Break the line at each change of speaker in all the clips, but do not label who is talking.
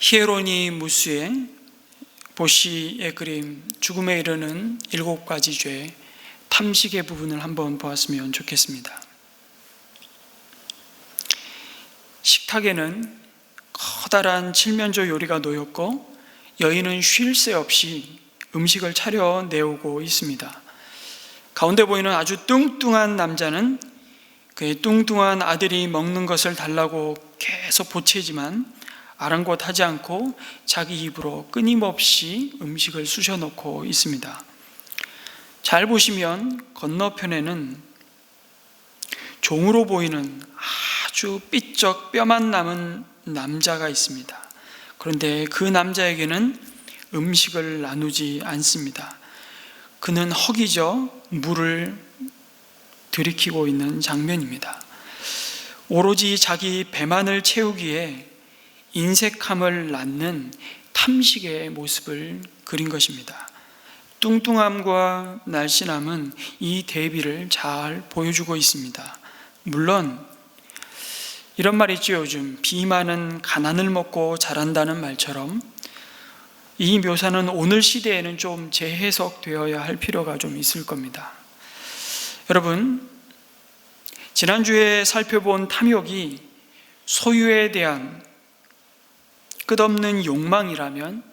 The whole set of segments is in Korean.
히에로니 무스의 보시의 그림 죽음에 이르는 7가지 죄 탐식의 부분을 한번 보았으면 좋겠습니다. 식탁에는 커다란 칠면조 요리가 놓였고 여인은 쉴 새 없이 음식을 차려 내오고 있습니다. 가운데 보이는 아주 뚱뚱한 남자는 그의 뚱뚱한 아들이 먹는 것을 달라고 계속 보채지만 아랑곳하지 않고 자기 입으로 끊임없이 음식을 쑤셔넣고 있습니다. 잘 보시면 건너편에는 종으로 보이는 아주 삐쩍 뼈만 남은 남자가 있습니다. 그런데 그 남자에게는 음식을 나누지 않습니다. 그는 허기져 물을 들이키고 있는 장면입니다. 오로지 자기 배만을 채우기에 인색함을 낳는 탐식의 모습을 그린 것입니다. 뚱뚱함과 날씬함은 이 대비를 잘 보여주고 있습니다. 물론 이런 말 있죠. 요즘 비만은 가난을 먹고 자란다는 말처럼 이 묘사는 오늘 시대에는 좀 재해석되어야 할 필요가 좀 있을 겁니다. 여러분, 지난주에 살펴본 탐욕이 소유에 대한 끝없는 욕망이라면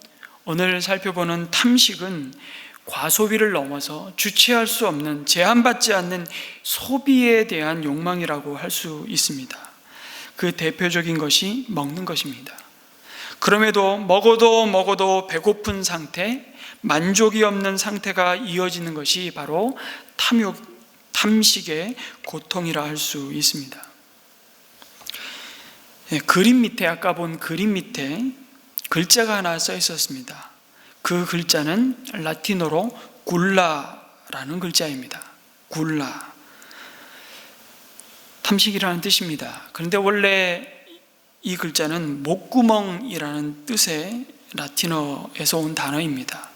오늘 살펴보는 탐식은 과소비를 넘어서 주체할 수 없는, 제한받지 않는 소비에 대한 욕망이라고 할 수 있습니다. 그 대표적인 것이 먹는 것입니다. 그럼에도 먹어도 배고픈 상태, 만족이 없는 상태가 이어지는 것이 바로 탐식의 고통이라 할 수 있습니다. 그림 밑에, 아까 본 그림 밑에 글자가 하나 써 있었습니다. 그 글자는 라틴어로 굴라라는 글자입니다. 굴라, 탐식이라는 뜻입니다. 그런데 원래 이 글자는 목구멍이라는 뜻의 라틴어에서 온 단어입니다.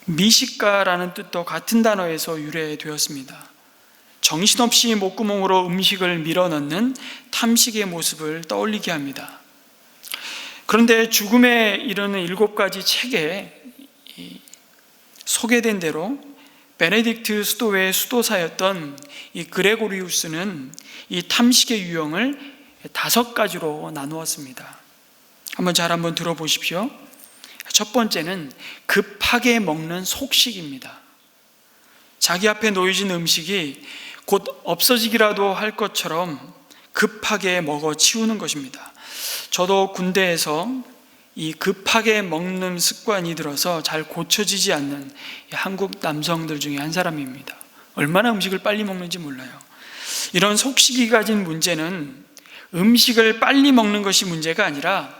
미식가라는 뜻도 같은 단어에서 유래되었습니다. 정신없이 목구멍으로 음식을 밀어넣는 탐식의 모습을 떠올리게 합니다. 그런데 죽음에 이르는 7가지 책에 소개된 대로 베네딕트 수도의 수도사였던 이 그레고리우스는 이 탐식의 유형을 5가지로 나누었습니다. 한번 들어보십시오. 첫 번째는 급하게 먹는 속식입니다. 자기 앞에 놓여진 음식이 곧 없어지기라도 할 것처럼 급하게 먹어 치우는 것입니다. 저도 군대에서 이 급하게 먹는 습관이 들어서 잘 고쳐지지 않는 한국 남성들 중에 한 사람입니다. 얼마나 음식을 빨리 먹는지 몰라요. 이런 속식이 가진 문제는 음식을 빨리 먹는 것이 문제가 아니라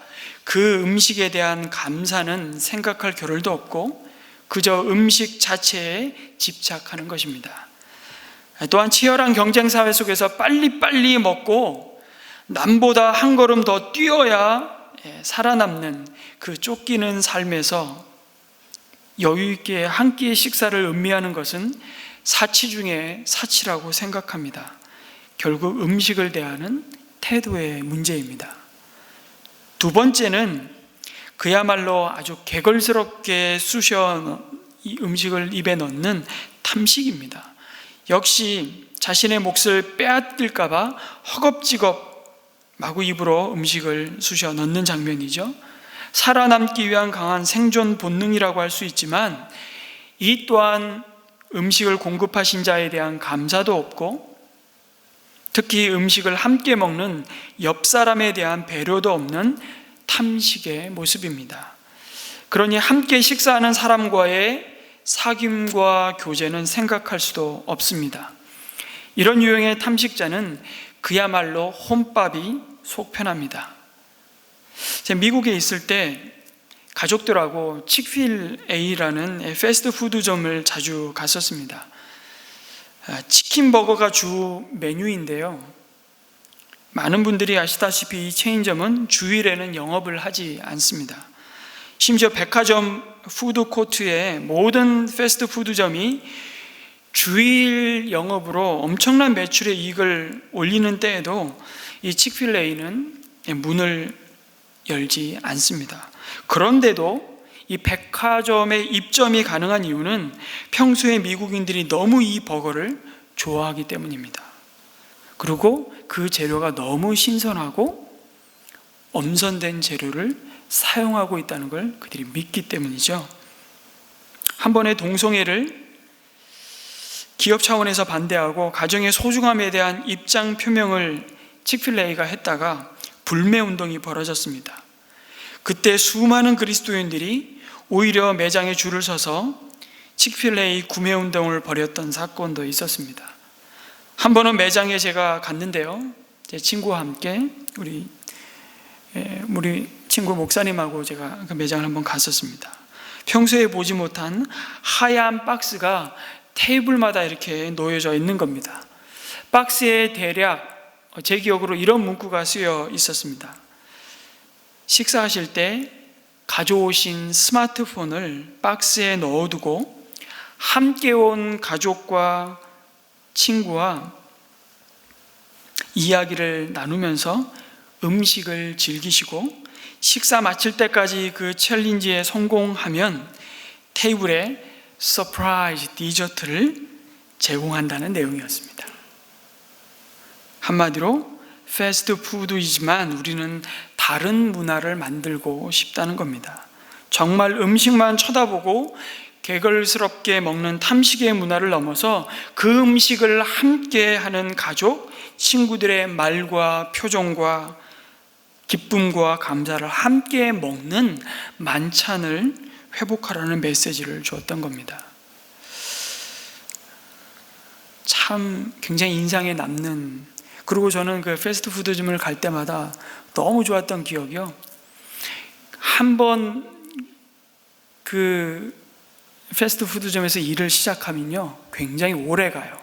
그 음식에 대한 감사는 생각할 겨를도 없고 그저 음식 자체에 집착하는 것입니다. 또한 치열한 경쟁사회 속에서 빨리빨리 먹고 남보다 한 걸음 더 뛰어야 살아남는 그 쫓기는 삶에서 여유있게 한 끼의 식사를 음미하는 것은 사치 중에 사치라고 생각합니다. 결국 음식을 대하는 태도의 문제입니다. 두 번째는 그야말로 아주 개걸스럽게 쑤셔 이 음식을 입에 넣는 탐식입니다. 역시 자신의 몫을 빼앗길까 봐 허겁지겁 마구 입으로 음식을 쑤셔 넣는 장면이죠. 살아남기 위한 강한 생존 본능이라고 할 수 있지만 이 또한 음식을 공급하신 자에 대한 감사도 없고 특히 음식을 함께 먹는 옆 사람에 대한 배려도 없는 탐식의 모습입니다. 그러니 함께 식사하는 사람과의 사귐과 교제는 생각할 수도 없습니다. 이런 유형의 탐식자는 그야말로 혼밥이 속 편합니다. 제가 미국에 있을 때 가족들하고 칙필A라는 패스트푸드점을 자주 갔었습니다. 치킨 버거가 주 메뉴인데요, 많은 분들이 아시다시피 이 체인점은 주일에는 영업을 하지 않습니다. 심지어 백화점 푸드코트의 모든 패스트푸드점이 주일 영업으로 엄청난 매출의 이익을 올리는 때에도 이 칙필에이는 문을 열지 않습니다. 그런데도 이 백화점에 입점이 가능한 이유는 평소에 미국인들이 너무 이 버거를 좋아하기 때문입니다. 그리고 그 재료가 너무 신선하고 엄선된 재료를 사용하고 있다는 걸 그들이 믿기 때문이죠. 한 번의 동성애를 기업 차원에서 반대하고 가정의 소중함에 대한 입장 표명을 칙필레이가 했다가 불매운동이 벌어졌습니다. 그때 수많은 그리스도인들이 오히려 매장에 줄을 서서 칙필레이 구매운동을 벌였던 사건도 있었습니다. 한 번은 매장에 제가 갔는데요, 제 친구와 함께 우리 친구 목사님하고 제가 그 매장을 한번 갔었습니다. 평소에 보지 못한 하얀 박스가 테이블마다 이렇게 놓여져 있는 겁니다. 박스에 대략 제 기억으로 이런 문구가 쓰여 있었습니다. 식사하실 때 가져오신 스마트폰을 박스에 넣어두고 함께 온 가족과 친구와 이야기를 나누면서 음식을 즐기시고 식사 마칠 때까지 그 챌린지에 성공하면 테이블에 서프라이즈 디저트를 제공한다는 내용이었습니다. 한마디로 패스트푸드이지만 우리는 다른 문화를 만들고 싶다는 겁니다. 정말 음식만 쳐다보고 개걸스럽게 먹는 탐식의 문화를 넘어서 그 음식을 함께 하는 가족, 친구들의 말과 표정과 기쁨과 감사를 함께 먹는 만찬을 회복하라는 메시지를 주었던 겁니다. 참 굉장히 인상에 남는, 그리고 저는 그 패스트푸드점을 갈 때마다 너무 좋았던 기억이요, 한번 그 패스트푸드점에서 일을 시작하면요 굉장히 오래 가요.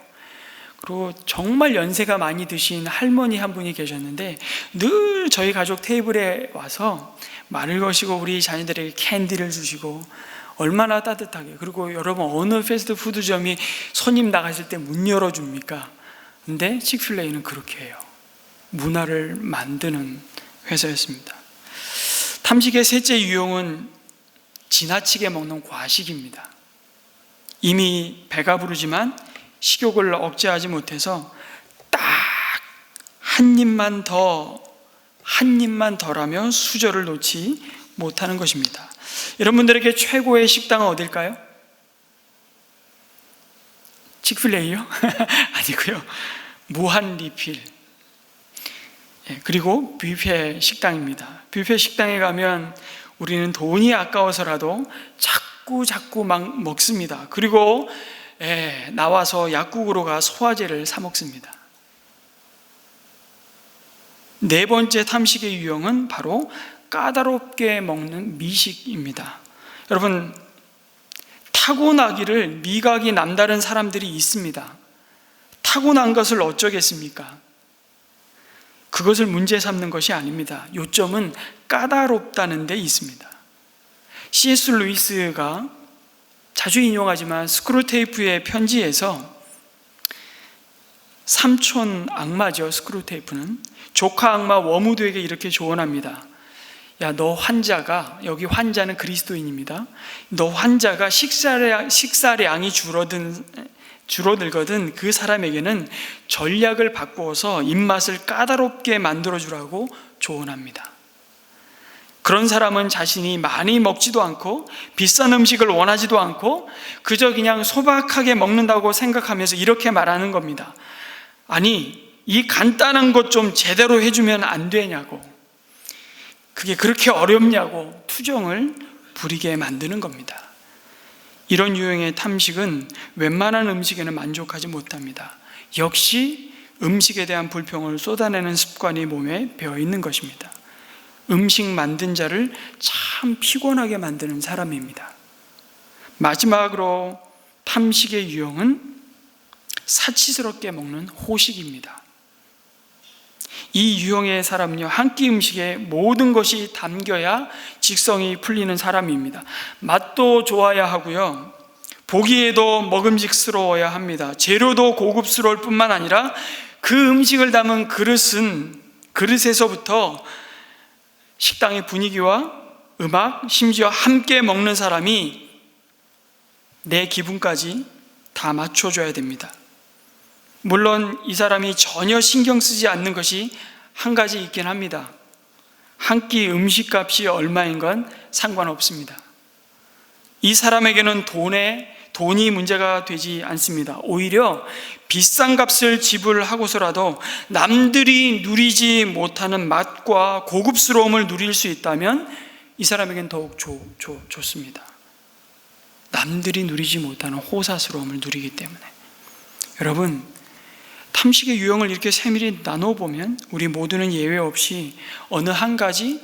그리고 정말 연세가 많이 드신 할머니 한 분이 계셨는데 늘 저희 가족 테이블에 와서 말을 거시고 우리 자녀들에게 캔디를 주시고 얼마나 따뜻하게. 그리고 여러분, 어느 패스트푸드점이 손님 나가실 때 문 열어줍니까? 근데 칙필레이는 그렇게 해요. 문화를 만드는 회사였습니다. 탐식의 셋째 유형은 지나치게 먹는 과식입니다. 이미 배가 부르지만 식욕을 억제하지 못해서 딱 한 입만 덜하면 수저를 놓지 못하는 것입니다. 여러분들에게 최고의 식당은 어딜까요? 칙필레이요? 아니고요, 무한 리필, 그리고 뷔페 식당입니다. 뷔페 식당에 가면 우리는 돈이 아까워서라도 자꾸 막 먹습니다. 그리고 나와서 약국으로 가 소화제를 사 먹습니다. 네 번째 탐식의 유형은 바로 까다롭게 먹는 미식입니다. 여러분, 타고나기를 미각이 남다른 사람들이 있습니다. 타고난 것을 어쩌겠습니까? 그것을 문제 삼는 것이 아닙니다. 요점은 까다롭다는 데 있습니다. C.S. 루이스가 자주 인용하지만 스크루테이프의 편지에서 삼촌 악마죠, 스크루테이프는 조카 악마 워무드에게 이렇게 조언합니다. 야, 너 환자가, 여기 환자는 그리스도인입니다, 너 환자가 식사량이 줄어들거든 그 사람에게는 전략을 바꾸어서 입맛을 까다롭게 만들어주라고 조언합니다. 그런 사람은 자신이 많이 먹지도 않고 비싼 음식을 원하지도 않고 그저 그냥 소박하게 먹는다고 생각하면서 이렇게 말하는 겁니다. 아니, 이 간단한 것 좀 제대로 해주면 안 되냐고, 그게 그렇게 어렵냐고 투정을 부리게 만드는 겁니다. 이런 유형의 탐식은 웬만한 음식에는 만족하지 못합니다. 역시 음식에 대한 불평을 쏟아내는 습관이 몸에 배어 있는 것입니다. 음식 만든 자를 참 피곤하게 만드는 사람입니다. 마지막으로 탐식의 유형은 사치스럽게 먹는 호식입니다. 이 유형의 사람은요, 한 끼 음식에 모든 것이 담겨야 직성이 풀리는 사람입니다. 맛도 좋아야 하고요, 보기에도 먹음직스러워야 합니다. 재료도 고급스러울 뿐만 아니라 그 음식을 담은 그릇에서부터 식당의 분위기와 음악, 심지어 함께 먹는 사람이 내 기분까지 다 맞춰줘야 됩니다. 물론 이 사람이 전혀 신경 쓰지 않는 것이 한 가지 있긴 합니다. 한 끼 음식값이 얼마인 건 상관없습니다. 이 사람에게는 돈이 문제가 되지 않습니다. 오히려 비싼 값을 지불하고서라도 남들이 누리지 못하는 맛과 고급스러움을 누릴 수 있다면 이 사람에겐 더욱 좋습니다. 남들이 누리지 못하는 호사스러움을 누리기 때문에. 여러분, 탐식의 유형을 이렇게 세밀히 나눠보면 우리 모두는 예외 없이 어느 한 가지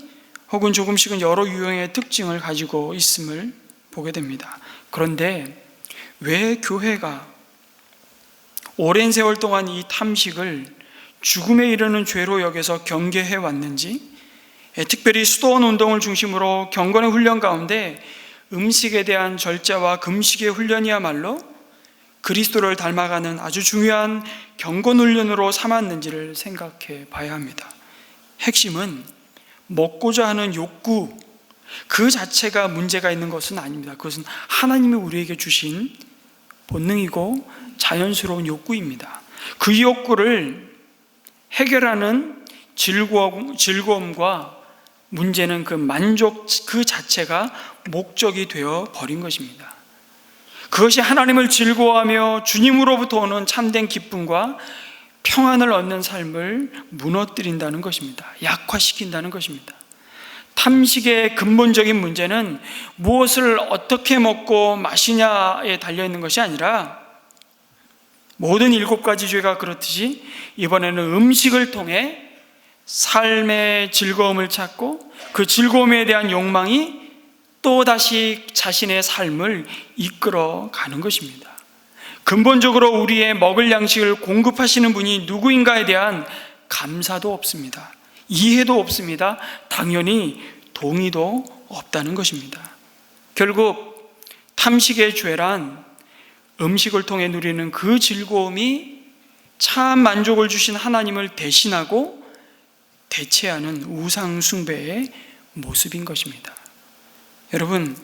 혹은 조금씩은 여러 유형의 특징을 가지고 있음을 보게 됩니다. 그런데 왜 교회가 오랜 세월 동안 이 탐식을 죽음에 이르는 죄로 여겨서 경계해 왔는지, 특별히 수도원 운동을 중심으로 경건의 훈련 가운데 음식에 대한 절제와 금식의 훈련이야말로 그리스도를 닮아가는 아주 중요한 경건 훈련으로 삼았는지를 생각해 봐야 합니다. 핵심은 먹고자 하는 욕구, 그 자체가 문제가 있는 것은 아닙니다. 그것은 하나님이 우리에게 주신 본능이고 자연스러운 욕구입니다. 그 욕구를 해결하는 즐거움과 문제는 그 만족 그 자체가 목적이 되어 버린 것입니다. 그것이 하나님을 즐거워하며 주님으로부터 오는 참된 기쁨과 평안을 얻는 삶을 무너뜨린다는 것입니다. 약화시킨다는 것입니다. 탐식의 근본적인 문제는 무엇을 어떻게 먹고 마시냐에 달려있는 것이 아니라 모든 7가지 죄가 그렇듯이 이번에는 음식을 통해 삶의 즐거움을 찾고 그 즐거움에 대한 욕망이 또다시 자신의 삶을 이끌어 가는 것입니다. 근본적으로 우리의 먹을 양식을 공급하시는 분이 누구인가에 대한 감사도 없습니다. 이해도 없습니다. 당연히 동의도 없다는 것입니다. 결국 탐식의 죄란 음식을 통해 누리는 그 즐거움이 참 만족을 주신 하나님을 대신하고 대체하는 우상 숭배의 모습인 것입니다. 여러분,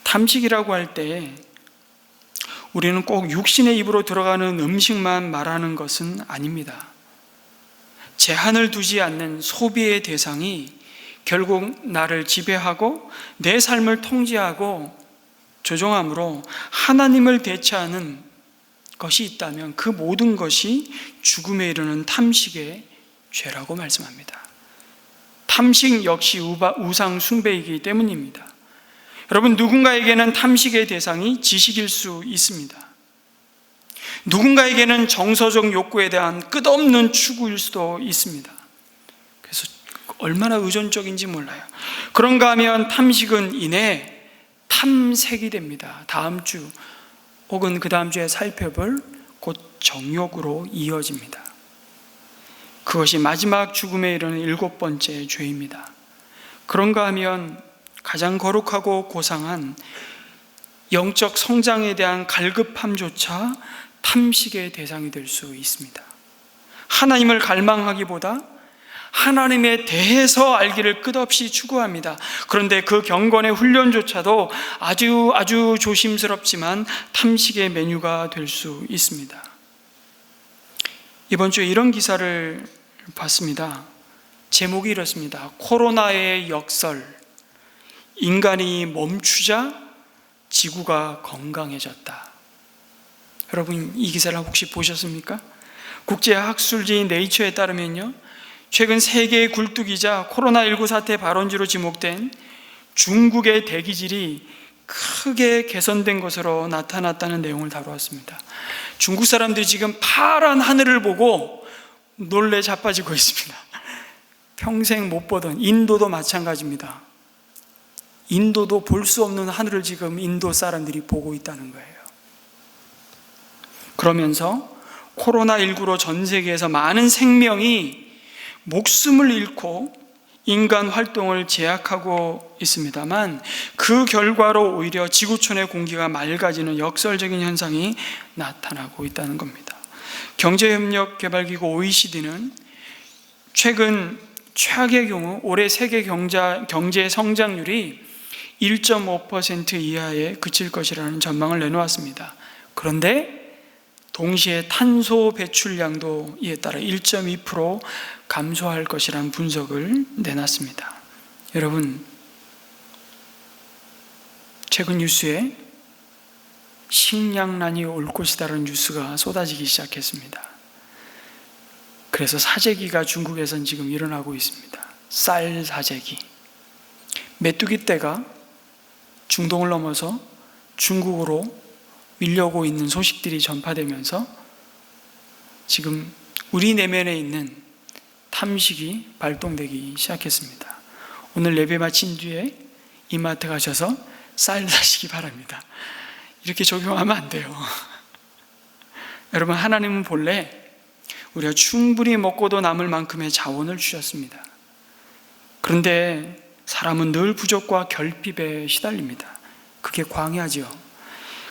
탐식이라고 할 때 우리는 꼭 육신의 입으로 들어가는 음식만 말하는 것은 아닙니다. 제한을 두지 않는 소비의 대상이 결국 나를 지배하고 내 삶을 통제하고 조종함으로 하나님을 대체하는 것이 있다면 그 모든 것이 죽음에 이르는 탐식의 죄라고 말씀합니다. 탐식 역시 우상 숭배이기 때문입니다. 여러분, 누군가에게는 탐식의 대상이 지식일 수 있습니다. 누군가에게는 정서적 욕구에 대한 끝없는 추구일 수도 있습니다. 그래서 얼마나 의존적인지 몰라요. 그런가 하면 탐식은 이내 탐색이 됩니다. 다음 주 혹은 그 다음 주에 살펴볼 곧 정욕으로 이어집니다. 그것이 마지막 죽음에 이르는 7번째 죄입니다. 그런가 하면 가장 거룩하고 고상한 영적 성장에 대한 갈급함조차 탐식의 대상이 될 수 있습니다. 하나님을 갈망하기보다 하나님에 대해서 알기를 끝없이 추구합니다. 그런데 그 경건의 훈련조차도 아주 조심스럽지만 탐식의 메뉴가 될 수 있습니다. 이번 주에 이런 기사를 봤습니다. 제목이 이렇습니다. 코로나의 역설, 인간이 멈추자 지구가 건강해졌다. 여러분, 이 기사를 혹시 보셨습니까? 국제학술지인 네이처에 따르면요, 최근 세계 굴뚝이자 코로나19 사태 발원지로 지목된 중국의 대기질이 크게 개선된 것으로 나타났다는 내용을 다루었습니다. 중국 사람들이 지금 파란 하늘을 보고 놀래 자빠지고 있습니다. 평생 못 보던, 인도도 마찬가지입니다. 인도도 볼 수 없는 하늘을 지금 인도 사람들이 보고 있다는 거예요. 그러면서 코로나19로 전 세계에서 많은 생명이 목숨을 잃고 인간 활동을 제약하고 있습니다만 그 결과로 오히려 지구촌의 공기가 맑아지는 역설적인 현상이 나타나고 있다는 겁니다. 경제협력개발기구 OECD는 최근 최악의 경우 올해 세계 경제 성장률이 1.5% 이하에 그칠 것이라는 전망을 내놓았습니다. 그런데 동시에 탄소 배출량도 이에 따라 1.2% 감소할 것이라는 분석을 내놨습니다. 여러분, 최근 뉴스에 식량난이 올 것이다라는 뉴스가 쏟아지기 시작했습니다. 그래서 사재기가 중국에선 지금 일어나고 있습니다. 쌀 사재기. 메뚜기 떼가 중동을 넘어서 중국으로 밀려오고 있는 소식들이 전파되면서 지금 우리 내면에 있는 탐식이 발동되기 시작했습니다. 오늘 예배 마친 뒤에 이마트 가셔서 쌀 사시기 바랍니다. 이렇게 적용하면 안 돼요. 여러분, 하나님은 본래 우리가 충분히 먹고도 남을 만큼의 자원을 주셨습니다. 그런데 사람은 늘 부족과 결핍에 시달립니다. 그게 광야지요.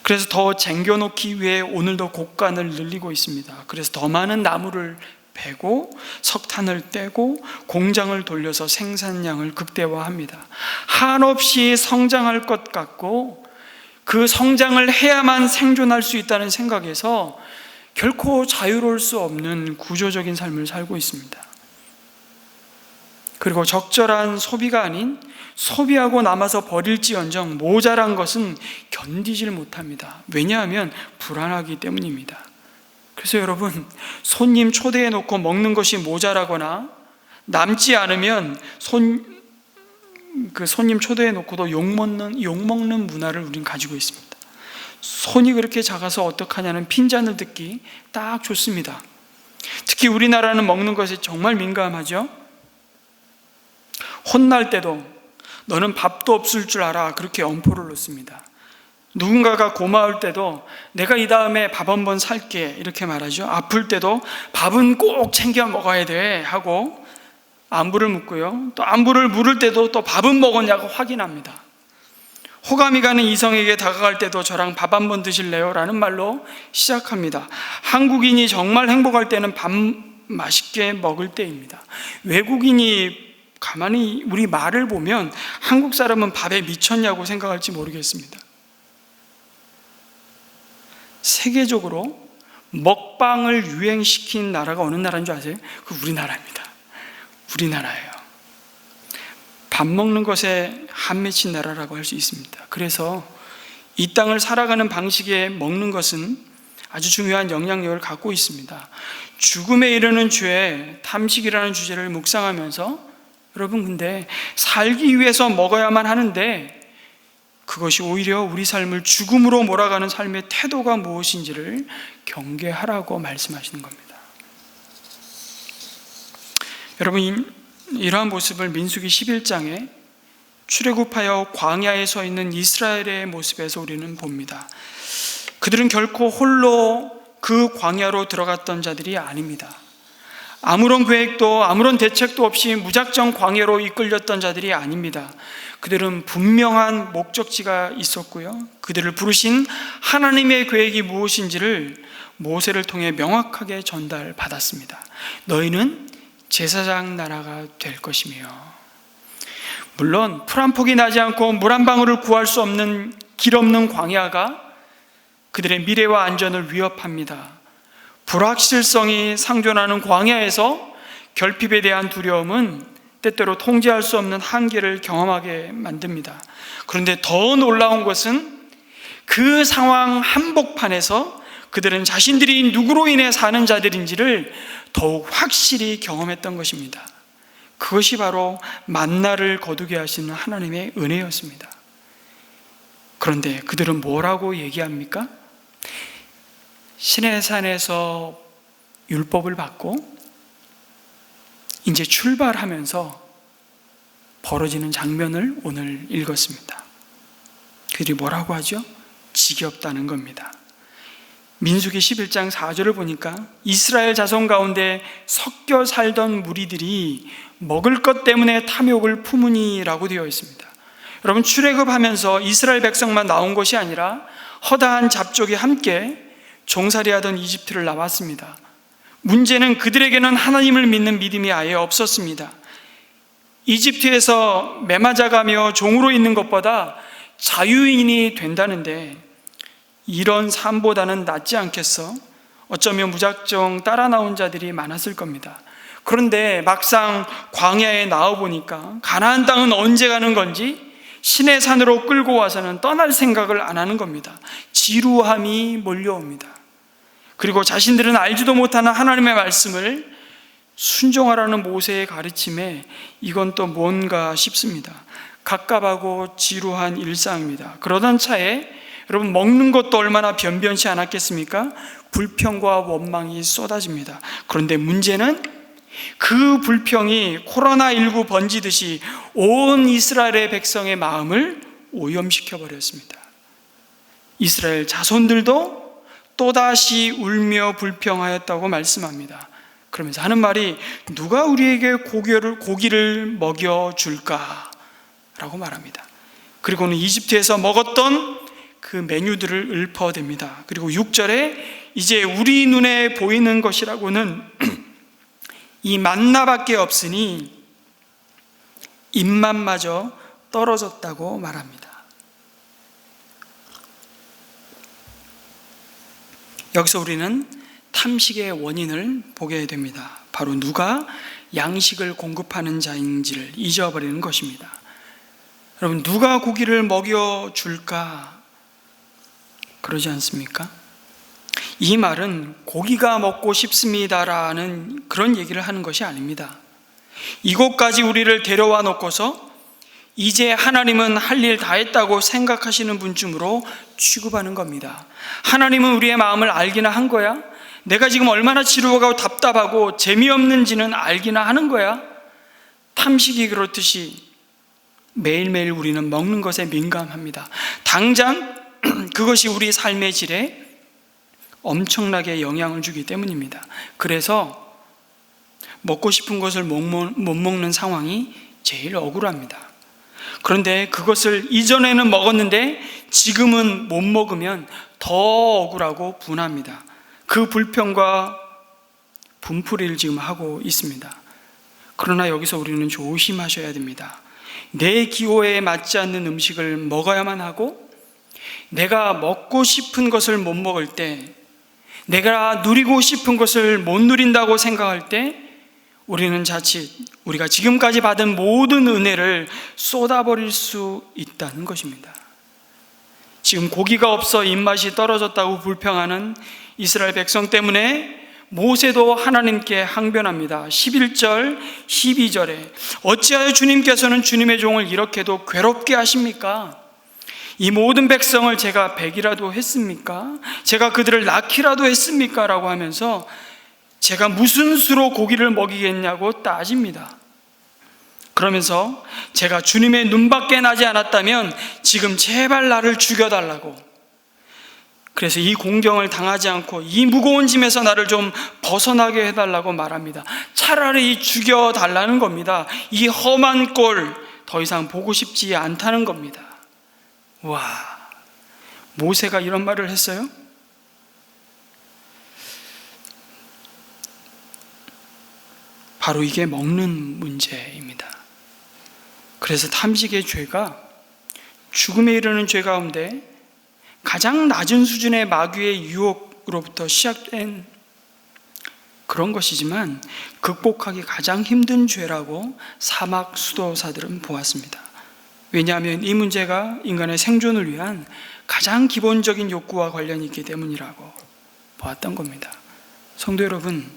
그래서 더 쟁겨놓기 위해 오늘도 곡간을 늘리고 있습니다. 그래서 더 많은 나무를 베고 석탄을 떼고 공장을 돌려서 생산량을 극대화합니다. 한없이 성장할 것 같고 그 성장을 해야만 생존할 수 있다는 생각에서 결코 자유로울 수 없는 구조적인 삶을 살고 있습니다. 그리고 적절한 소비가 아닌 소비하고 남아서 버릴지언정 모자란 것은 견디질 못합니다. 왜냐하면 불안하기 때문입니다. 그래서 여러분, 손님 초대해 놓고 먹는 것이 모자라거나 남지 않으면 손님 초대해 놓고도 욕먹는 문화를 우리는 가지고 있습니다. 손이 그렇게 작아서 어떡하냐는 핀잔을 듣기 딱 좋습니다. 특히 우리나라는 먹는 것에 정말 민감하죠. 혼날 때도 너는 밥도 없을 줄 알아, 그렇게 엄포를 놓습니다. 누군가가 고마울 때도 내가 이 다음에 밥 한번 살게, 이렇게 말하죠. 아플 때도 밥은 꼭 챙겨 먹어야 돼 하고 안부를 묻고요, 또 안부를 물을 때도 또 밥은 먹었냐고 확인합니다. 호감이 가는 이성에게 다가갈 때도 저랑 밥 한번 드실래요? 라는 말로 시작합니다. 한국인이 정말 행복할 때는 밥 맛있게 먹을 때입니다. 외국인이 가만히 우리 말을 보면 한국 사람은 밥에 미쳤냐고 생각할지 모르겠습니다. 세계적으로 먹방을 유행시킨 나라가 어느 나라인 줄 아세요? 그 우리나라입니다. 우리나라예요. 밥 먹는 것에 한 맺힌 나라라고 할 수 있습니다. 그래서 이 땅을 살아가는 방식에 먹는 것은 아주 중요한 영향력을 갖고 있습니다. 죽음에 이르는 죄, 탐식이라는 주제를 묵상하면서 여러분, 근데 살기 위해서 먹어야만 하는데 그것이 오히려 우리 삶을 죽음으로 몰아가는 삶의 태도가 무엇인지를 경계하라고 말씀하시는 겁니다. 여러분, 이러한 모습을 민수기 11장에 출애굽하여 광야에 서 있는 이스라엘의 모습에서 우리는 봅니다. 그들은 결코 홀로 그 광야로 들어갔던 자들이 아닙니다. 아무런 계획도 아무런 대책도 없이 무작정 광야로 이끌렸던 자들이 아닙니다. 그들은 분명한 목적지가 있었고요, 그들을 부르신 하나님의 계획이 무엇인지를 모세를 통해 명확하게 전달받았습니다. 너희는 제사장 나라가 될 것이며, 물론 풀 한 폭이 나지 않고 물 한 방울을 구할 수 없는 길 없는 광야가 그들의 미래와 안전을 위협합니다. 불확실성이 상존하는 광야에서 결핍에 대한 두려움은 때때로 통제할 수 없는 한계를 경험하게 만듭니다. 그런데 더 놀라운 것은 그 상황 한복판에서 그들은 자신들이 누구로 인해 사는 자들인지를 더욱 확실히 경험했던 것입니다. 그것이 바로 만나를 거두게 하시는 하나님의 은혜였습니다. 그런데 그들은 뭐라고 얘기합니까? 시내산에서 율법을 받고 이제 출발하면서 벌어지는 장면을 오늘 읽었습니다. 그들이 뭐라고 하죠? 지겹다는 겁니다. 민수기 11장 4절을 보니까 이스라엘 자손 가운데 섞여 살던 무리들이 먹을 것 때문에 탐욕을 품으니라고 되어 있습니다. 여러분, 출애굽하면서 이스라엘 백성만 나온 것이 아니라 허다한 잡족이 함께 종살이하던 이집트를 나왔습니다. 문제는 그들에게는 하나님을 믿는 믿음이 아예 없었습니다. 이집트에서 매맞아가며 종으로 있는 것보다 자유인이 된다는데 이런 삶보다는 낫지 않겠어? 어쩌면 무작정 따라 나온 자들이 많았을 겁니다. 그런데 막상 광야에 나와보니까 가나안 땅은 언제 가는 건지 신의 산으로 끌고 와서는 떠날 생각을 안 하는 겁니다. 지루함이 몰려옵니다. 그리고 자신들은 알지도 못하는 하나님의 말씀을 순종하라는 모세의 가르침에 이건 또 뭔가 싶습니다. 갑갑하고 지루한 일상입니다. 그러던 차에 여러분, 먹는 것도 얼마나 변변치 않았겠습니까? 불평과 원망이 쏟아집니다. 그런데 문제는 그 불평이 코로나19 번지듯이 온 이스라엘의 백성의 마음을 오염시켜 버렸습니다. 이스라엘 자손들도 또다시 울며 불평하였다고 말씀합니다. 그러면서 하는 말이 누가 우리에게 고기를 먹여줄까? 라고 말합니다. 그리고는 이집트에서 먹었던 그 메뉴들을 읊어댑니다. 그리고 6절에 이제 우리 눈에 보이는 것이라고는 이 만나밖에 없으니 입맛마저 떨어졌다고 말합니다. 여기서 우리는 탐식의 원인을 보게 됩니다. 바로 누가 양식을 공급하는 자인지를 잊어버리는 것입니다. 여러분, 누가 고기를 먹여줄까? 그러지 않습니까? 이 말은 고기가 먹고 싶습니다라는 그런 얘기를 하는 것이 아닙니다. 이곳까지 우리를 데려와 놓고서 이제 하나님은 할 일 다 했다고 생각하시는 분쯤으로 취급하는 겁니다. 하나님은 우리의 마음을 알기나 한 거야? 내가 지금 얼마나 지루하고 답답하고 재미없는지는 알기나 하는 거야? 탐식이 그렇듯이 매일매일 우리는 먹는 것에 민감합니다. 당장 그것이 우리 삶의 질에 엄청나게 영향을 주기 때문입니다. 그래서 먹고 싶은 것을 못 먹는 상황이 제일 억울합니다. 그런데 그것을 이전에는 먹었는데 지금은 못 먹으면 더 억울하고 분합니다. 그 불평과 분풀이를 지금 하고 있습니다. 그러나 여기서 우리는 조심하셔야 됩니다. 내 기호에 맞지 않는 음식을 먹어야만 하고 내가 먹고 싶은 것을 못 먹을 때, 내가 누리고 싶은 것을 못 누린다고 생각할 때 우리는 자칫 우리가 지금까지 받은 모든 은혜를 쏟아버릴 수 있다는 것입니다. 지금 고기가 없어 입맛이 떨어졌다고 불평하는 이스라엘 백성 때문에 모세도 하나님께 항변합니다. 11절, 12절에 어찌하여 주님께서는 주님의 종을 이렇게도 괴롭게 하십니까? 이 모든 백성을 제가 백이라도 했습니까? 제가 그들을 낳기라도 했습니까? 라고 하면서 제가 무슨 수로 고기를 먹이겠냐고 따집니다. 그러면서 제가 주님의 눈밖에 나지 않았다면 지금 제발 나를 죽여달라고, 그래서 이 공경을 당하지 않고 이 무거운 짐에서 나를 좀 벗어나게 해달라고 말합니다. 차라리 죽여달라는 겁니다. 이 험한 꼴 더 이상 보고 싶지 않다는 겁니다. 와, 모세가 이런 말을 했어요? 바로 이게 먹는 문제입니다. 그래서 탐식의 죄가 죽음에 이르는 죄 가운데 가장 낮은 수준의 마귀의 유혹으로부터 시작된 그런 것이지만 극복하기 가장 힘든 죄라고 사막 수도사들은 보았습니다. 왜냐하면 이 문제가 인간의 생존을 위한 가장 기본적인 욕구와 관련이 있기 때문이라고 보았던 겁니다. 성도 여러분,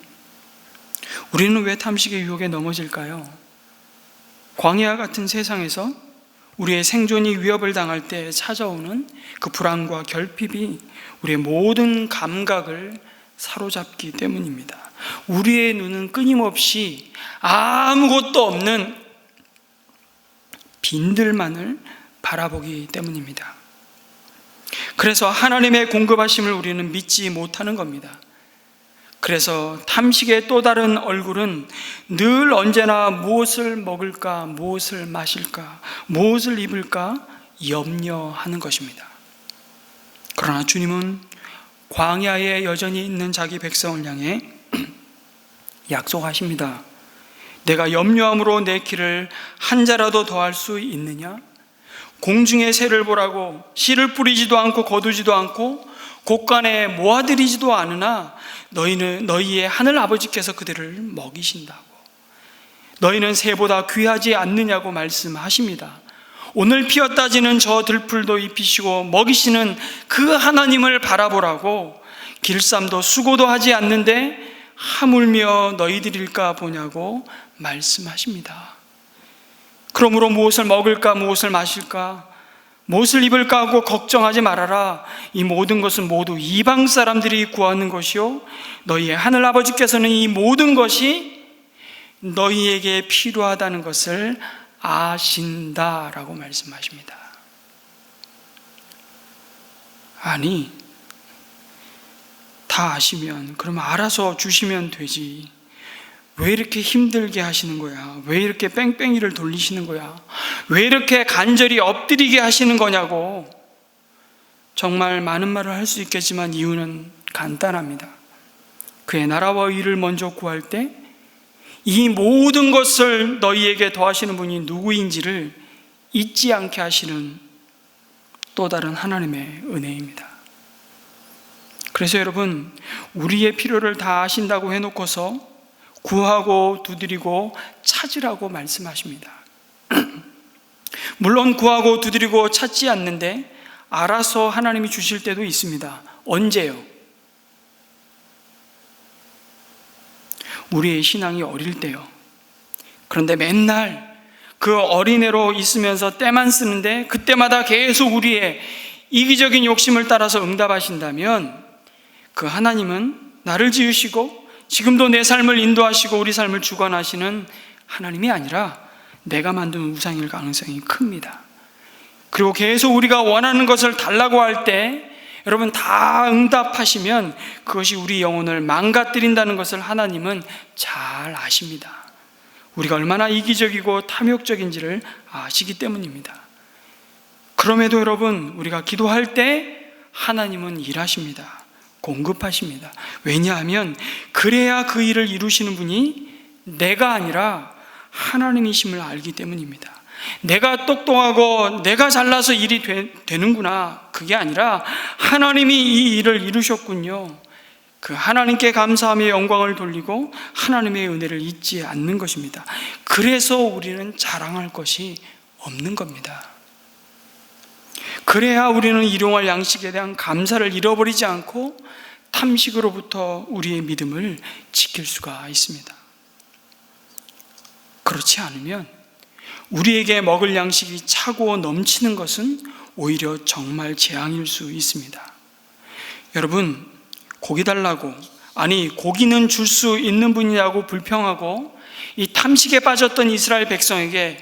우리는 왜 탐식의 유혹에 넘어질까요? 광야 같은 세상에서 우리의 생존이 위협을 당할 때 찾아오는 그 불안과 결핍이 우리의 모든 감각을 사로잡기 때문입니다. 우리의 눈은 끊임없이 아무것도 없는 빈들만을 바라보기 때문입니다. 그래서 하나님의 공급하심을 우리는 믿지 못하는 겁니다. 그래서 탐식의 또 다른 얼굴은 늘 언제나 무엇을 먹을까, 무엇을 마실까, 무엇을 입을까 염려하는 것입니다. 그러나 주님은 광야에 여전히 있는 자기 백성을 향해 약속하십니다. 내가 염려함으로 내 키를 한 자라도 더할 수 있느냐? 공중의 새를 보라고 씨를 뿌리지도 않고 거두지도 않고 곳간에 모아들이지도 않으나 너희의 하늘 아버지께서 그들을 먹이신다고. 너희는 새보다 귀하지 않느냐고 말씀하십니다. 오늘 피었다 지는 저 들풀도 입히시고 먹이시는 그 하나님을 바라보라고. 길쌈도 수고도 하지 않는데 하물며 너희들일까 보냐고 말씀하십니다. 그러므로 무엇을 먹을까 무엇을 마실까 무엇을 입을까 하고 걱정하지 말아라. 이 모든 것은 모두 이방 사람들이 구하는 것이요 너희의 하늘 아버지께서는 이 모든 것이 너희에게 필요하다는 것을 아신다라고 말씀하십니다. 아니, 다 아시면 그럼 알아서 주시면 되지. 왜 이렇게 힘들게 하시는 거야? 왜 이렇게 뺑뺑이를 돌리시는 거야? 왜 이렇게 간절히 엎드리게 하시는 거냐고. 정말 많은 말을 할 수 있겠지만 이유는 간단합니다. 그의 나라와 의를 먼저 구할 때 이 모든 것을 너희에게 더하시는 분이 누구인지를 잊지 않게 하시는 또 다른 하나님의 은혜입니다. 그래서 여러분, 우리의 필요를 다 아신다고 해놓고서 구하고 두드리고 찾으라고 말씀하십니다. 물론 구하고 두드리고 찾지 않는데 알아서 하나님이 주실 때도 있습니다. 언제요? 우리의 신앙이 어릴 때요. 그런데 맨날 그 어린애로 있으면서 때만 쓰는데 그때마다 계속 우리의 이기적인 욕심을 따라서 응답하신다면 그 하나님은 나를 지으시고 지금도 내 삶을 인도하시고 우리 삶을 주관하시는 하나님이 아니라 내가 만든 우상일 가능성이 큽니다. 그리고 계속 우리가 원하는 것을 달라고 할 때 여러분 다 응답하시면 그것이 우리 영혼을 망가뜨린다는 것을 하나님은 잘 아십니다. 우리가 얼마나 이기적이고 탐욕적인지를 아시기 때문입니다. 그럼에도 여러분 우리가 기도할 때 하나님은 일하십니다. 공급하십니다. 왜냐하면 그래야 그 일을 이루시는 분이 내가 아니라 하나님이심을 알기 때문입니다. 내가 똑똑하고 내가 잘나서 일이 되는구나, 그게 아니라 하나님이 이 일을 이루셨군요. 그 하나님께 감사하며 영광을 돌리고 하나님의 은혜를 잊지 않는 것입니다. 그래서 우리는 자랑할 것이 없는 겁니다. 그래야 우리는 일용할 양식에 대한 감사를 잃어버리지 않고 탐식으로부터 우리의 믿음을 지킬 수가 있습니다. 그렇지 않으면 우리에게 먹을 양식이 차고 넘치는 것은 오히려 정말 재앙일 수 있습니다. 여러분, 고기 달라고, 아니 고기는 줄 수 있는 분이라고 불평하고 이 탐식에 빠졌던 이스라엘 백성에게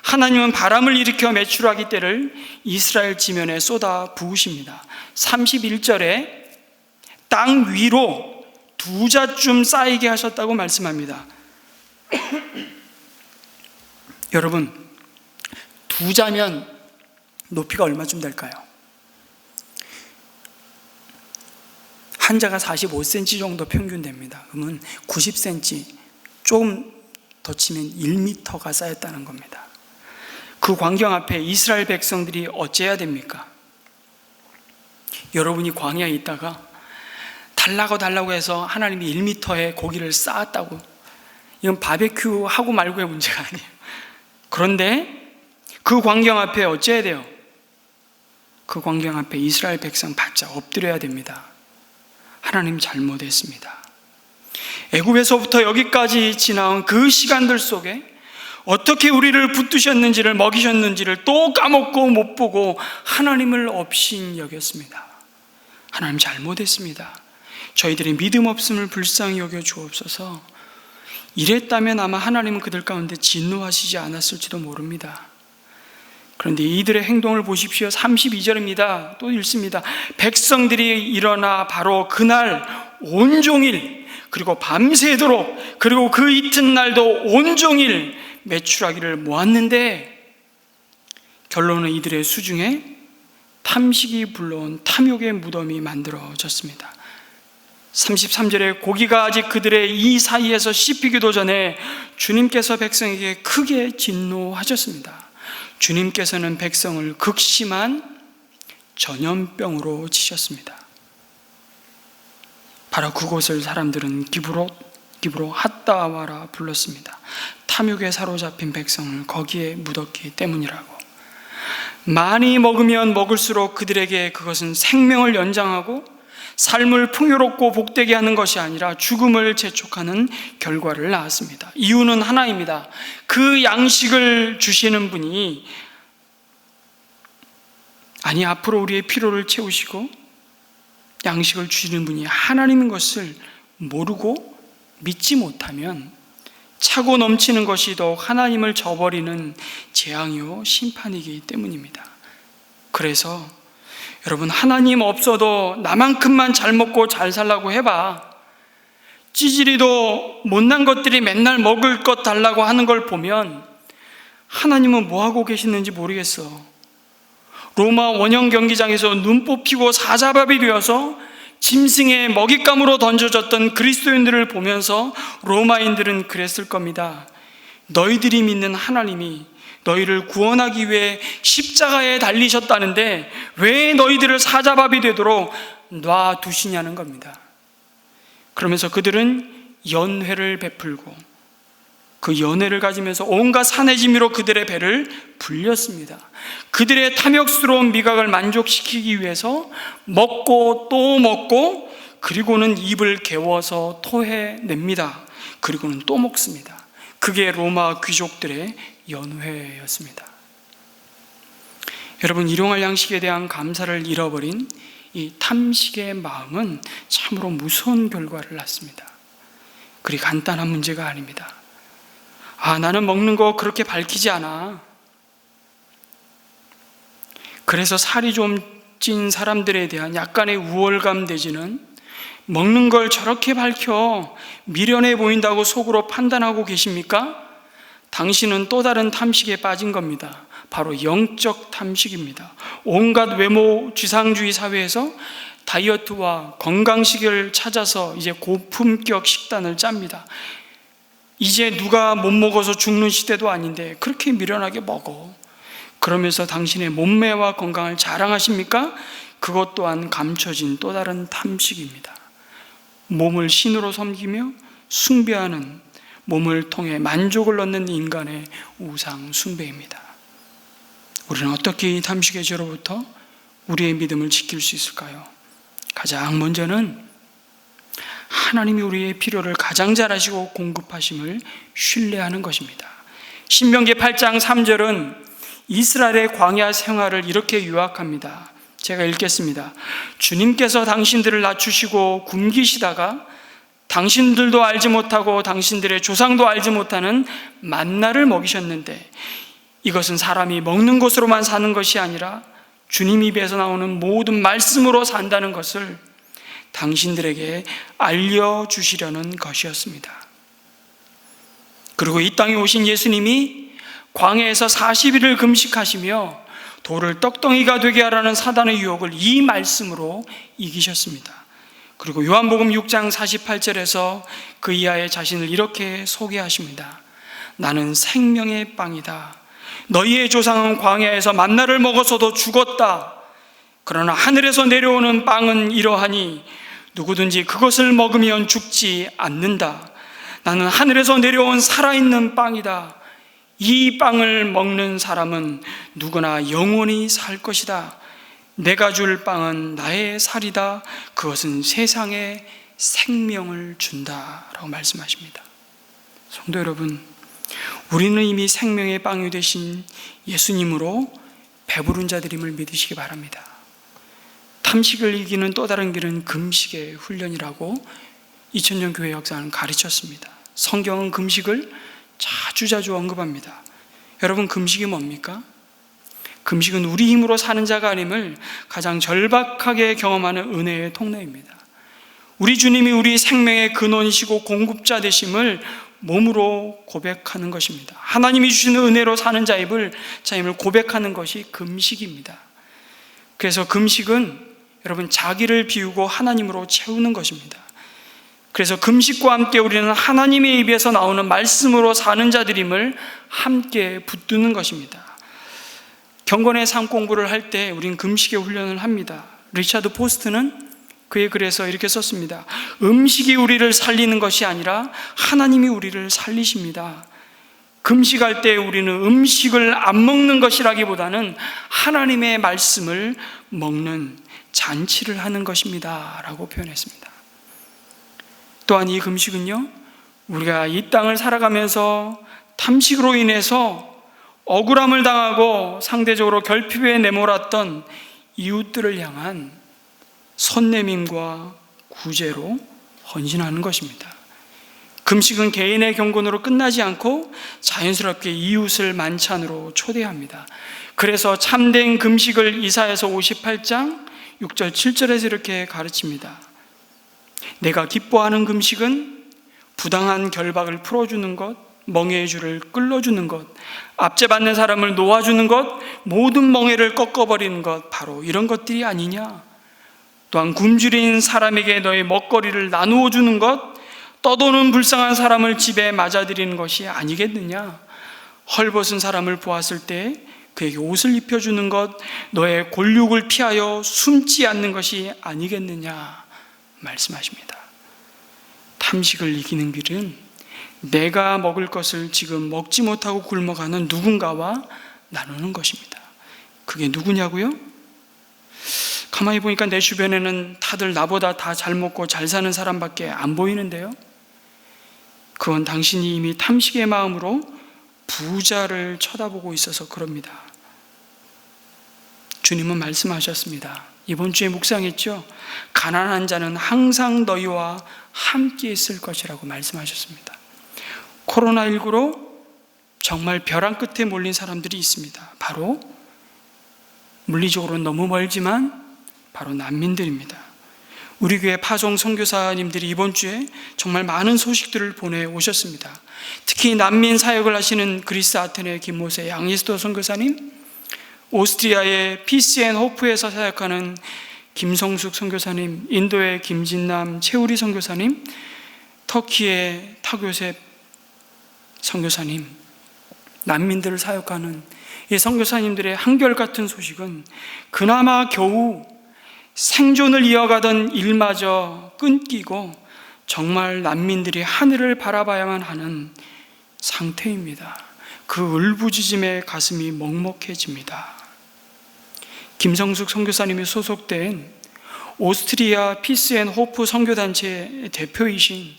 하나님은 바람을 일으켜 메추라기 떼를 이스라엘 지면에 쏟아 부으십니다. 31절에 땅 위로 2자쯤 쌓이게 하셨다고 말씀합니다. 여러분, 2자면 높이가 얼마쯤 될까요? 한 자가 45cm 정도 평균 됩니다. 그러면 90cm, 조금 더 치면 1m가 쌓였다는 겁니다. 그 광경 앞에 이스라엘 백성들이 어째야 됩니까? 여러분이 광야에 있다가 달라고 해서 하나님이 1m의 고기를 쌓았다고, 이건 바베큐 하고 말고의 문제가 아니에요. 그런데 그 광경 앞에 어째야 돼요? 그 광경 앞에 이스라엘 백성 바짝 엎드려야 됩니다. 하나님 잘못했습니다. 애굽에서부터 여기까지 지나온 그 시간들 속에 어떻게 우리를 붙드셨는지를, 먹이셨는지를 또 까먹고 못 보고 하나님을 업신 여겼습니다. 하나님 잘못했습니다. 저희들이 믿음 없음을 불쌍히 여겨 주옵소서. 이랬다면 아마 하나님은 그들 가운데 진노하시지 않았을지도 모릅니다. 그런데 이들의 행동을 보십시오. 32절입니다. 또 읽습니다. 백성들이 일어나 바로 그날 온종일, 그리고 밤새도록, 그리고 그 이튿날도 온종일 메추라기를 모았는데 결론은 이들의 수중에 탐식이 불러온 탐욕의 무덤이 만들어졌습니다. 33절에 고기가 아직 그들의 이 사이에서 씹히기도 전에 주님께서 백성에게 크게 진노하셨습니다. 주님께서는 백성을 극심한 전염병으로 치셨습니다. 바로 그곳을 사람들은 기브로 핫다와라 불렀습니다. 탐욕에 사로잡힌 백성을 거기에 묻었기 때문이라고. 많이 먹으면 먹을수록 그들에게 그것은 생명을 연장하고 삶을 풍요롭고 복되게 하는 것이 아니라 죽음을 재촉하는 결과를 낳았습니다. 이유는 하나입니다. 그 양식을 주시는 분이 앞으로 우리의 필요를 채우시고 양식을 주시는 분이 하나님인 것을 모르고 믿지 못하면 차고 넘치는 것이 더욱 하나님을 저버리는 재앙이요 심판이기 때문입니다. 그래서 여러분, 하나님 없어도 나만큼만 잘 먹고 잘 살라고 해봐. 찌질이도 못난 것들이 맨날 먹을 것 달라고 하는 걸 보면 하나님은 뭐 하고 계시는지 모르겠어. 로마 원형 경기장에서 눈 뽑히고 사자밥이 되어서 짐승의 먹잇감으로 던져졌던 그리스도인들을 보면서 로마인들은 그랬을 겁니다. 너희들이 믿는 하나님이 너희를 구원하기 위해 십자가에 달리셨다는데 왜 너희들을 사자밥이 되도록 놔두시냐는 겁니다. 그러면서 그들은 연회를 베풀고 그 연회를 가지면서 온갖 사내짐으로 그들의 배를 불렸습니다. 그들의 탐욕스러운 미각을 만족시키기 위해서 먹고 또 먹고, 그리고는 입을 개워서 토해냅니다. 그리고는 또 먹습니다. 그게 로마 귀족들의 연회였습니다. 여러분, 일용할 양식에 대한 감사를 잃어버린 이 탐식의 마음은 참으로 무서운 결과를 낳습니다. 그리 간단한 문제가 아닙니다. 나는 먹는 거 그렇게 밝히지 않아. 그래서 살이 좀 찐 사람들에 대한 약간의 우월감 내지는 먹는 걸 저렇게 밝혀 미련해 보인다고 속으로 판단하고 계십니까? 당신은 또 다른 탐식에 빠진 겁니다. 바로 영적 탐식입니다. 온갖 외모 지상주의 사회에서 다이어트와 건강식을 찾아서 이제 고품격 식단을 짭니다. 이제 누가 못 먹어서 죽는 시대도 아닌데 그렇게 미련하게 먹어. 그러면서 당신의 몸매와 건강을 자랑하십니까? 그것 또한 감춰진 또 다른 탐식입니다. 몸을 신으로 섬기며 숭배하는, 몸을 통해 만족을 얻는 인간의 우상 숭배입니다. 우리는 어떻게 이 탐식의 죄로부터 우리의 믿음을 지킬 수 있을까요? 가장 먼저는 하나님이 우리의 필요를 가장 잘 아시고 공급하심을 신뢰하는 것입니다. 신명기 8장 3절은 이스라엘의 광야 생활을 이렇게 요약합니다. 제가 읽겠습니다. 주님께서 당신들을 낮추시고 굶기시다가 당신들도 알지 못하고 당신들의 조상도 알지 못하는 만나를 먹이셨는데, 이것은 사람이 먹는 것으로만 사는 것이 아니라 주님 입에서 나오는 모든 말씀으로 산다는 것을 당신들에게 알려주시려는 것이었습니다. 그리고 이 땅에 오신 예수님이 광야에서 40일을 금식하시며 돌을 떡덩이가 되게 하라는 사단의 유혹을 이 말씀으로 이기셨습니다. 그리고 요한복음 6장 48절에서 그 이하의 자신을 이렇게 소개하십니다. 나는 생명의 빵이다. 너희의 조상은 광야에서 만나를 먹어서도 죽었다. 그러나 하늘에서 내려오는 빵은 이러하니 누구든지 그것을 먹으면 죽지 않는다. 나는 하늘에서 내려온 살아있는 빵이다. 이 빵을 먹는 사람은 누구나 영원히 살 것이다. 내가 줄 빵은 나의 살이다. 그것은 세상에 생명을 준다 라고 말씀하십니다. 성도 여러분, 우리는 이미 생명의 빵이 되신 예수님으로 배부른 자들임을 믿으시기 바랍니다. 탐식을 이기는 또 다른 길은 금식의 훈련이라고 2000년 교회 역사는 가르쳤습니다. 성경은 금식을 자주 언급합니다. 여러분, 금식이 뭡니까? 금식은 우리 힘으로 사는 자가 아님을 가장 절박하게 경험하는 은혜의 통로입니다. 우리 주님이 우리 생명의 근원이시고 공급자 되심을 몸으로 고백하는 것입니다. 하나님이 주시는 은혜로 사는 자임을 고백하는 것이 금식입니다. 그래서 금식은 여러분 자기를 비우고 하나님으로 채우는 것입니다. 그래서 금식과 함께 우리는 하나님의 입에서 나오는 말씀으로 사는 자들임을 함께 붙드는 것입니다. 경건의 삶 공부를 할 때 우린 금식의 훈련을 합니다. 리차드 포스트는 그의 글에서 이렇게 썼습니다. 음식이 우리를 살리는 것이 아니라 하나님이 우리를 살리십니다. 금식할 때 우리는 음식을 안 먹는 것이라기보다는 하나님의 말씀을 먹는 잔치를 하는 것입니다 라고 표현했습니다. 또한 이 금식은요, 우리가 이 땅을 살아가면서 탐식으로 인해서 억울함을 당하고 상대적으로 결핍에 내몰았던 이웃들을 향한 선내밈과 구제로 헌신하는 것입니다. 금식은 개인의 경건으로 끝나지 않고 자연스럽게 이웃을 만찬으로 초대합니다. 그래서 참된 금식을 이사야서 58장 6절 7절에서 이렇게 가르칩니다. 내가 기뻐하는 금식은 부당한 결박을 풀어주는 것, 멍에의 줄을 끌어주는 것, 압제받는 사람을 놓아주는 것, 모든 멍에를 꺾어버리는 것, 바로 이런 것들이 아니냐. 또한 굶주린 사람에게 너의 먹거리를 나누어 주는 것, 떠도는 불쌍한 사람을 집에 맞아들이는 것이 아니겠느냐. 헐벗은 사람을 보았을 때 그에게 옷을 입혀주는 것, 너의 골육을 피하여 숨지 않는 것이 아니겠느냐 말씀하십니다. 탐식을 이기는 길은 내가 먹을 것을 지금 먹지 못하고 굶어가는 누군가와 나누는 것입니다. 그게 누구냐고요? 가만히 보니까 내 주변에는 다들 나보다 다 잘 먹고 잘 사는 사람밖에 안 보이는데요. 그건 당신이 이미 탐식의 마음으로 부자를 쳐다보고 있어서 그럽니다. 주님은 말씀하셨습니다. 이번 주에 묵상했죠. 가난한 자는 항상 너희와 함께 있을 것이라고 말씀하셨습니다. 코로나19로 정말 벼랑 끝에 몰린 사람들이 있습니다. 바로 물리적으로는 너무 멀지만 바로 난민들입니다. 우리 교회 파송 선교사님들이 이번 주에 정말 많은 소식들을 보내오셨습니다. 특히 난민 사역을 하시는 그리스 아테네 김모세 양리스도 선교사님, 오스트리아의 피스 앤 호프에서 사역하는 김성숙 선교사님, 인도의 김진남 최우리 선교사님, 터키의 타교셉 선교사님, 난민들을 사역하는 이 선교사님들의 한결같은 소식은 그나마 겨우 생존을 이어가던 일마저 끊기고 정말 난민들이 하늘을 바라봐야만 하는 상태입니다. 그 울부짖음에 가슴이 먹먹해집니다. 김성숙 선교사님이 소속된 오스트리아 피스 앤 호프 선교단체의 대표이신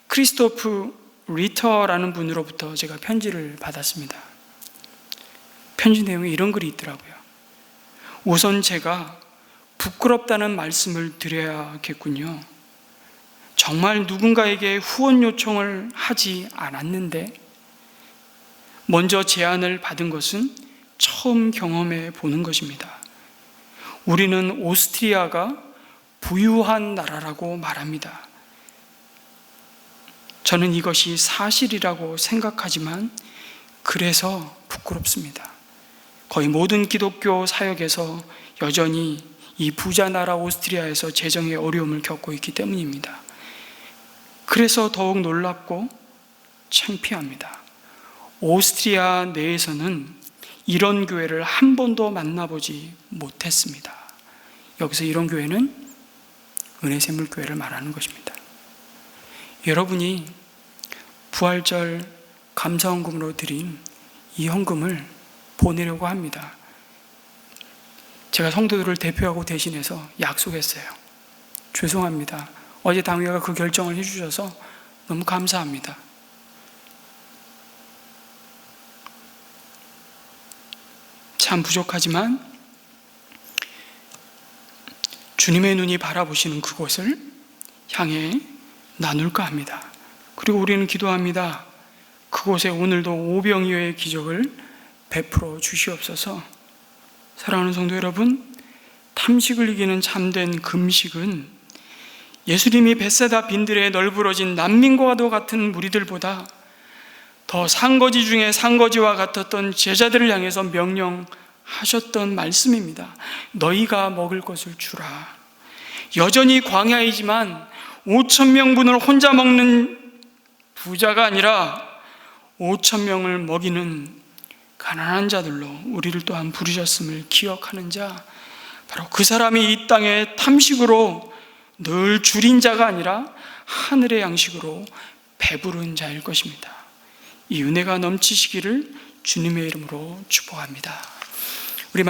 크리스토프 리터라는 분으로부터 제가 편지를 받았습니다. 편지 내용에 이런 글이 있더라고요. 우선 제가 부끄럽다는 말씀을 드려야겠군요. 정말 누군가에게 후원 요청을 하지 않았는데 먼저 제안을 받은 것은 처음 경험해 보는 것입니다. 우리는 오스트리아가 부유한 나라라고 말합니다. 저는 이것이 사실이라고 생각하지만 그래서 부끄럽습니다. 거의 모든 기독교 사역에서 여전히 이 부자 나라 오스트리아에서 재정의 어려움을 겪고 있기 때문입니다. 그래서 더욱 놀랍고 창피합니다. 오스트리아 내에서는 이런 교회를 한 번도 만나보지 못했습니다. 여기서 이런 교회는 은혜샘물교회를 말하는 것입니다. 여러분이 부활절 감사헌금으로 드린 이 헌금을 보내려고 합니다. 제가 성도들을 대표하고 대신해서 약속했어요. 죄송합니다. 어제 당회가 그 결정을 해주셔서 너무 감사합니다. 참 부족하지만 주님의 눈이 바라보시는 그곳을 향해 나눌까 합니다. 그리고 우리는 기도합니다. 그곳에 오늘도 오병이어의 기적을 베풀어 주시옵소서. 사랑하는 성도 여러분, 탐식을 이기는 참된 금식은 예수님이 벳세다 빈들에 널브러진 난민과도 같은 무리들보다 더 산거지 중에 산거지와 같았던 제자들을 향해서 명령하셨던 말씀입니다. 너희가 먹을 것을 주라. 여전히 광야이지만 5,000명분을 혼자 먹는 부자가 아니라 5,000명을 먹이는 가난한 자들로 우리를 또한 부르셨음을 기억하는 자, 바로 그 사람이 이 땅에 탐식으로 늘 줄인 자가 아니라 하늘의 양식으로 배부른 자일 것입니다. 이 은혜가 넘치시기를 주님의 이름으로 축복합니다.